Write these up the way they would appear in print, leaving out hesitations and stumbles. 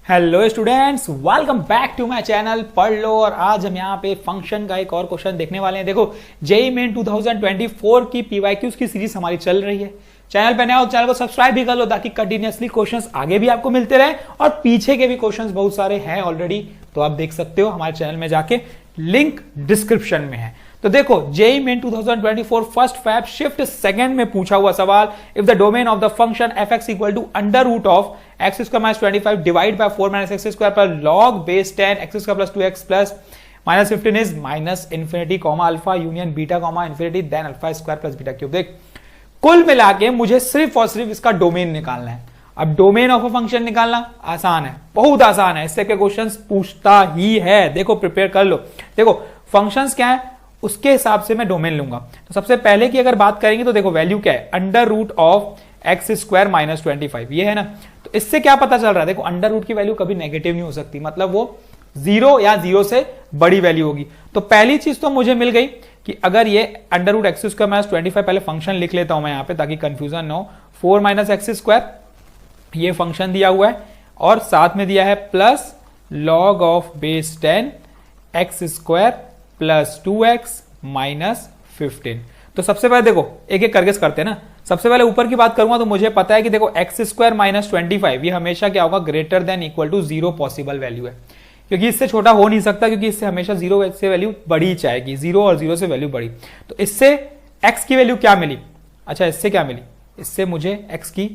Hello students, welcome back to my channel Padh Lo. और आज हम यहाँ पे फंक्शन का एक और क्वेश्चन देखने वाले हैं। देखो, जेईई मेन 2024 की पीवाईक्यूज की सीरीज हमारी चल रही है। चैनल पे नए हो, चैनल को सब्सक्राइब भी कर लो ताकि कंटिन्यूअसली क्वेश्चंस आगे भी आपको मिलते रहे। और पीछे के भी क्वेश्चंस बहुत सारे हैं ऑलरेडी, तो आप देख सकते हो हमारे चैनल में जाके, लिंक डिस्क्रिप्शन में है। तो देखो, JEE main 2024 first Feb shift second में पूछा हुआ सवाल, if the domain of the function fx equal to under root of x square minus 25 divide by 4 minus X square पर log base 10 x square plus 2x plus minus 15 is minus infinity comma alpha union beta comma infinity then alpha square plus beta cube. देख, कुल मिला के मुझे सिर्फ और सिर्फ इसका डोमेन निकालना है। अब डोमेन ऑफ अ फंक्शन निकालना आसान है, बहुत आसान है, इससे के क्वेश्चंस पूछता ही है। देखो, प्रिपेयर कर लो। देखो, फंक्शंस क्या है उसके हिसाब से मैं डोमेन लूंगा। तो सबसे पहले की अगर बात करेंगे तो देखो, वैल्यू क्या है, under root of X square minus 25, ये है ना। तो इससे क्या पता चल रहा है, देखो अंडर रूट की वैल्यू कभी नेगेटिव नहीं हो सकती, मतलब वो जीरो या जीरो से बड़ी वैल्यू होगी। तो पहली चीज तो मुझे मिल गई कि अगर ये under root X square minus 25, पहले फंक्शन लिख लेता हूं मैं यहाँ पे ताकि कंफ्यूजन ना हो। 4 माइनस एक्स स्क्वायर ये फंक्शन दिया हुआ है और साथ में दिया है plus log of base 10 x square plus 2x minus 15। तो सबसे पहले देखो, एक एक करके करते हैं ना। सबसे पहले ऊपर की बात करूंगा तो मुझे पता है कि देखो एक्स स्क्वायर माइनस 25 ये हमेशा क्या होगा, greater than equal to 0 possible value है, क्योंकि इससे छोटा हो नहीं सकता, क्योंकि इससे हमेशा 0 से वैल्यू बढ़ी जाएगी, 0 और 0 से वैल्यू बढ़ी। तो इससे x की वैल्यू क्या मिली, अच्छा इससे क्या मिली, इससे मुझे x की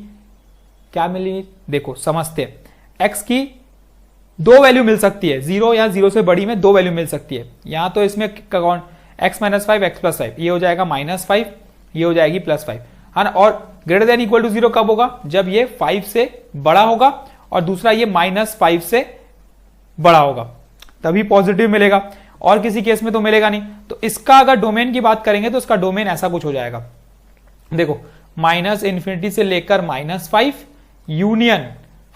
क्या मिली, देखो समझते हैं। x की दो वैल्यू मिल सकती है, 0 या 0 से बड़ी में दो वैल्यू मिल सकती है। यहां तो इसमें कौन, x माइनस 5 x प्लस 5, ये हो जाएगा माइनस 5, ये हो जाएगी प्लस 5, है ना। और ग्रेटर देन इक्वल टू 0 कब होगा, जब ये 5 से बड़ा होगा और दूसरा ये माइनस 5 से बड़ा होगा, तभी पॉजिटिव मिलेगा, और किसी केस में तो मिलेगा नहीं। तो इसका अगर डोमेन की बात करेंगे तो इसका डोमेन ऐसा कुछ हो जाएगा, देखो माइनस इंफिनिटी से लेकर माइनस 5 यूनियन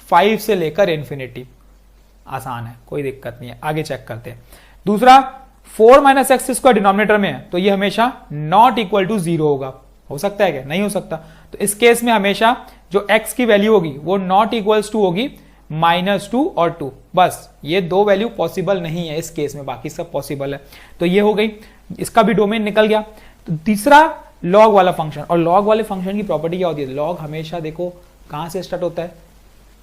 5 से लेकर इंफिनिटी। आसान है, कोई दिक्कत नहीं है, आगे चेक करते हैं। दूसरा, 4 माइनस एक्स स्क्वायर डिनोमिनेटर में है तो ये हमेशा नॉट इक्वल टू 0 होगा। हो सकता है क्या, नहीं हो सकता। तो इस केस में हमेशा जो x की वैल्यू होगी वो नॉट इक्वल्स टू होगी -2 और 2, बस ये दो वैल्यू पॉसिबल नहीं है इस केस में, बाकी सब पॉसिबल है। तो ये हो गई, इसका भी डोमेन निकल गया। तो तीसरा, लॉग वाला फंक्शन, और लॉग वाले फंक्शन की प्रॉपर्टी क्या होती है, लॉग हमेशा देखो कहां से स्टार्ट होता है,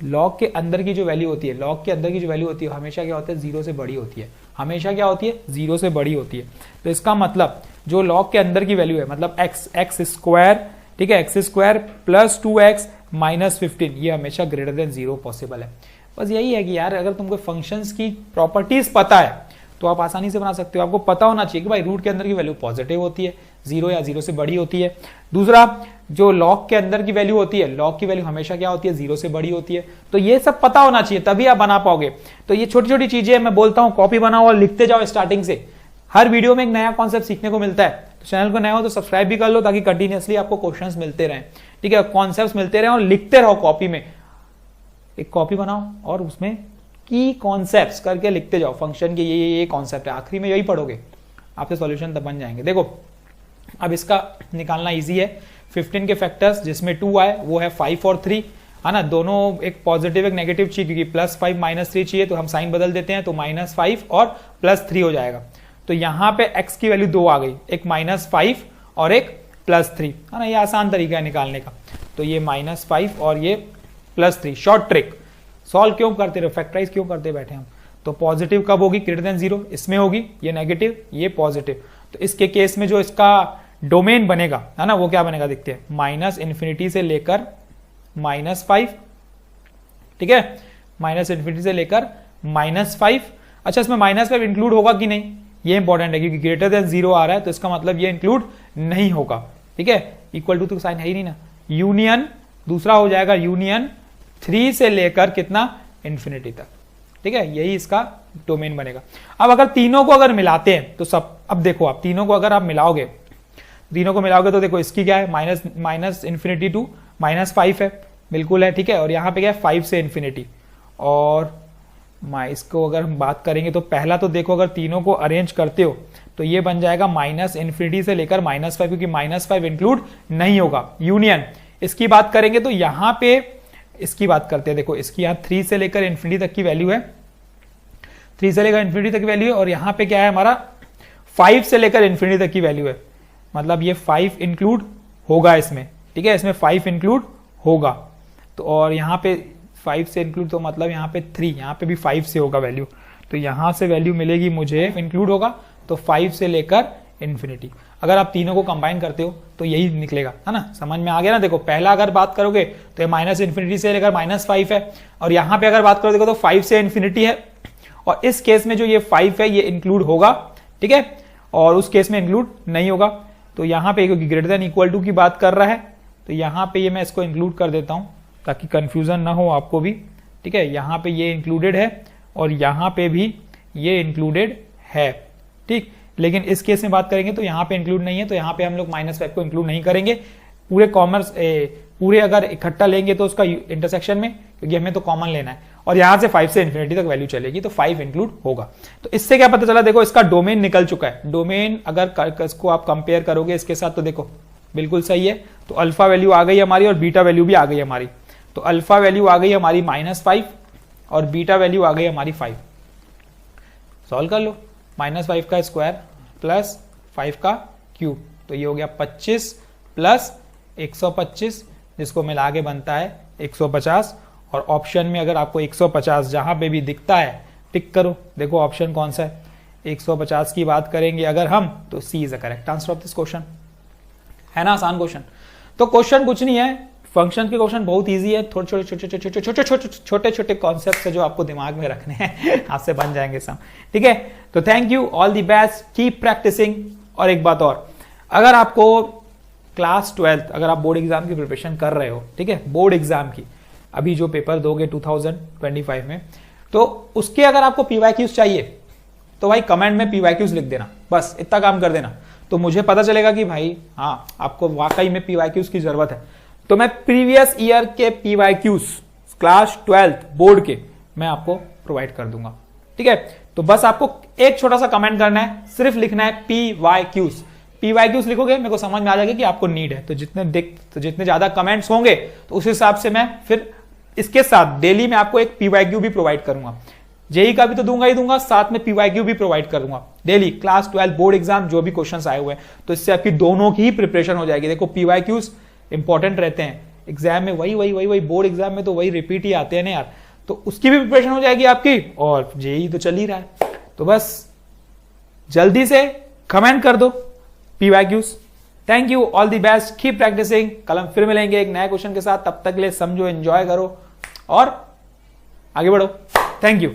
लॉग के अंदर की जो वैल्यू होती है, लॉग के अंदर की जो वैल्यू होती है हमेशा क्या होता है, 0 से बड़ी होती है, हमेशा क्या होती है, 0 से बड़ी होती है। तो इसका मतलब जो लॉग के अंदर की वैल्यू है, मतलब एक्स स्क्वायर, ठीक है, x square plus 2x minus 15, ये हमेशा ग्रेटर देन 0 पॉसिबल है। बस यही है कि यार अगर तुमको फंक्शंस की प्रॉपर्टीज पता है तो आप आसानी से बना सकते हो। आपको पता होना चाहिए कि भाई रूट के अंदर की वैल्यू पॉजिटिव होती है, 0 या 0 से बड़ी होती है। दूसरा, जो लॉग के अंदर की वैल्यू होती है, लॉग की वैल्यू हमेशा क्या होती है, 0 से बड़ी होती है। तो ये सब पता होना चाहिए, तभी आप बना पाओगे। तो ये छोटी छोटी चीजें मैं बोलता हूं, कॉपी बनाओ और लिखते जाओ स्टार्टिंग से। हर वीडियो में एक नया कॉन्सेप्ट सीखने को मिलता है। तो चैनल को नया हो तो सब्सक्राइब भी कर लो ताकि कंटिन्यूअसली आपको क्वेश्चंस मिलते रहें, ठीक है, कॉन्सेप्ट्स मिलते रहें, और लिखते रहो कॉपी में। एक कॉपी बनाओ और उसमें की कॉन्सेप्ट्स करके लिखते जाओ, फंक्शन के ये कॉन्सेप्ट है, आखिरी में यही पढ़ोगे, आपके सॉल्यूशन तब बन जाएंगे। देखो, अब इसका निकालना इजी है। 15 के फैक्टर्स जिसमें 2 आए वो है 5 और 3, है ना। दोनों एक पॉजिटिव एक नेगेटिव चाहिए, क्योंकि प्लस 5 माइनस 3 चाहिए, तो हम साइन बदल देते हैं, तो -5 और +3 हो जाएगा। तो यहां पे x की वैल्यू 2 आ गई, एक -5 और एक +3, है ना। ये आसान तरीका है निकालने का। तो ये -5 और ये +3, शॉर्ट ट्रिक। सॉल्व क्यों करते रहे, फैक्टराइज क्यों करते बैठे हम। तो पॉजिटिव कब होगी, ग्रेटर देन 0, इसमें होगी, ये नेगेटिव ये पॉजिटिव। तो इसके केस में जो इसका डोमेन बनेगा, है ना, वो क्या बनेगा देखते हैं, माइनस इंफिनिटी से लेकर -5, ठीक है, माइनस इंफिनिटी से लेकर -5। अच्छा, इसमें -5 इंक्लूड होगा कि नहीं, ये इंपॉर्टेंट है, क्योंकि ग्रेटर देन 0 आ रहा है तो इसका मतलब ये इंक्लूड नहीं होगा, ठीक है। इक्वल टू तो साइन है ही नहीं ना। यूनियन, दूसरा हो जाएगा यूनियन 3 से लेकर कितना, इंफिनिटी तक, ठीक है, यही इसका डोमेन बनेगा। अब अगर तीनों को अगर मिलाते हैं तो सब, अब देखो आप तीनों को अगर आप मिलाओगे, तीनों को मिलाओगे तो देखो इसकी क्या है, माइनस इंफिनिटी टू -5 है, बिल्कुल है, ठीक है। और यहाँ पे क्या है, 5 से इंफिनिटी। और इसको अगर हम बात करेंगे तो पहला तो देखो, अगर तीनों को अरेंज करते हो तो ये बन जाएगा माइनस इंफिनिटी से लेकर -5, क्योंकि -5 इंक्लूड नहीं होगा। यूनियन, इसकी बात करेंगे तो यहाँ पे इसकी बात करते हैं। देखो इसकी यहाँ 3 से लेकर इन्फिनिटी तक की वैल्यू है, 3 से लेकर इन्फिनिटी तक की वैल्यू है, और यहाँ पे क्या है हमारा 5 से लेकर इन्फिनिटी तक की वैल्यू है। मतलब ये 5 इंक्लूड होगा इसमें, ठीक है, इसमें 5 इंक्लूड होगा। तो और यहाँ पे 5 से इंक्लूड, तो मतलब यहाँ पे 3, यहाँ पे भी 5 से होगा वैल्यू, तो यहाँ से वैल्यू मिलेगी मुझे इंक्लूड होगा तो 5 से लेकर इन्फिनिटी। अगर आप तीनों को कंबाइन करते हो तो यही निकलेगा, है ना, समझ में आ गया ना। देखो पहला अगर बात करोगे तो ये माइनस इन्फिनिटी से लेकर -5 है, और यहाँ पे अगर बात करो देखो तो 5 से इन्फिनिटी है, और इस केस में जो ये 5 है ये इंक्लूड होगा, ठीक है, और उस केस में इंक्लूड नहीं होगा। तो यहाँ पे ग्रेटर देन इक्वल टू की बात कर रहा है, तो यहाँ पे ये मैं इसको इंक्लूड कर देता हूँ ताकि कंफ्यूजन ना हो आपको भी, ठीक है। यहाँ पे ये इंक्लूडेड है और यहाँ पे भी ये इंक्लूडेड है, ठीक। लेकिन इस केस में बात करेंगे तो यहाँ पे इंक्लूड नहीं है, तो यहाँ पे हम लोग -5 को इंक्लूड नहीं करेंगे। पूरे कॉमर्स पूरे अगर इकट्ठा लेंगे तो उसका इंटरसेक्शन में, क्योंकि हमें तो कॉमन लेना है, और यहाँ से 5 से इन्फिनिटी तक वैल्यू चलेगी तो 5 इंक्लूड होगा। तो इससे क्या पता चला, देखो इसका डोमेन निकल चुका है। डोमेन अगर इसको आप कंपेयर करोगे इसके साथ तो देखो बिल्कुल सही है। तो अल्फा वैल्यू आ गई हमारी और बीटा वैल्यू भी आ गई हमारी। तो अल्फा वैल्यू आ गई हमारी -5 और बीटा वैल्यू आ गई हमारी 5। सॉल्व कर लो, -5 का स्क्वायर प्लस 5 का क्यूब, तो ये हो गया 25 प्लस 125, जिसको मिला के बनता है 150। और ऑप्शन में अगर आपको 150 जहां पे भी दिखता है टिक करो। देखो ऑप्शन कौन सा है, 150 की बात करेंगे अगर हम, तो C is the correct answer of this question, है ना, आसान क्वेश्चन। तो क्वेश्चन कुछ नहीं है, फंक्शन के क्वेश्चन बहुत इजी है, थोड़े छोटे छोटे कॉन्सेप्ट है जो आपको दिमाग में रखने हैं, आपसे बन जाएंगे सब, ठीक है। तो thank you, all the best, keep practising. और एक बात और, अगर आपको क्लास 12 अगर आप बोर्ड एग्जाम की प्रिपरेशन कर रहे हो, ठीक है, बोर्ड एग्जाम की अभी जो पेपर दोगे 2025 में, तो उसके अगर आपको पीवाईक्यूज चाहिए तो भाई कमेंट में पीवाईक्यूज लिख देना, बस इतना काम कर देना, तो मुझे पता चलेगा कि भाई हाँ आपको वाकई में पीवाईक्यूज की जरूरत है। तो मैं प्रीवियस ईयर के पीवाईक्यूज क्लास 12 बोर्ड के मैं आपको प्रोवाइड कर दूंगा, ठीक है। तो बस आपको एक छोटा सा कमेंट करना है, सिर्फ लिखना है पीवाईक्यूज। पीवाईक्यूज लिखोगे मेरे को समझ में आ जाएगा कि आपको नीड है। तो जितने ज्यादा कमेंट्स होंगे तो उस हिसाब से मैं फिर इसके साथ डेली में आपको एक पीवाईक्यू भी प्रोवाइड करूंगा। जेई का भी तो दूंगा ही दूंगा, साथ में पीवाईक्यू भी प्रोवाइड करूंगा डेली। क्लास 12 बोर्ड एग्जाम जो भी क्वेश्चंस आए हुए हैं, तो इससे आपकी दोनों की ही प्रिपरेशन हो जाएगी। देखो पीवाईक्यूज इंपॉर्टेंट रहते हैं एग्जाम में, वही बोर्ड एग्जाम में तो वही रिपीट ही आते हैं ना यार, तो उसकी भी प्रिपरेशन हो जाएगी आपकी, और जेई तो चल ही रहा है। तो बस जल्दी से कमेंट कर दो PYQs. Thank you, all the best, keep practising. कल हम फिर मिलेंगे एक नए क्वेश्चन के साथ, तब तक ले समझो, एंजॉय करो और आगे बढ़ो। Thank you.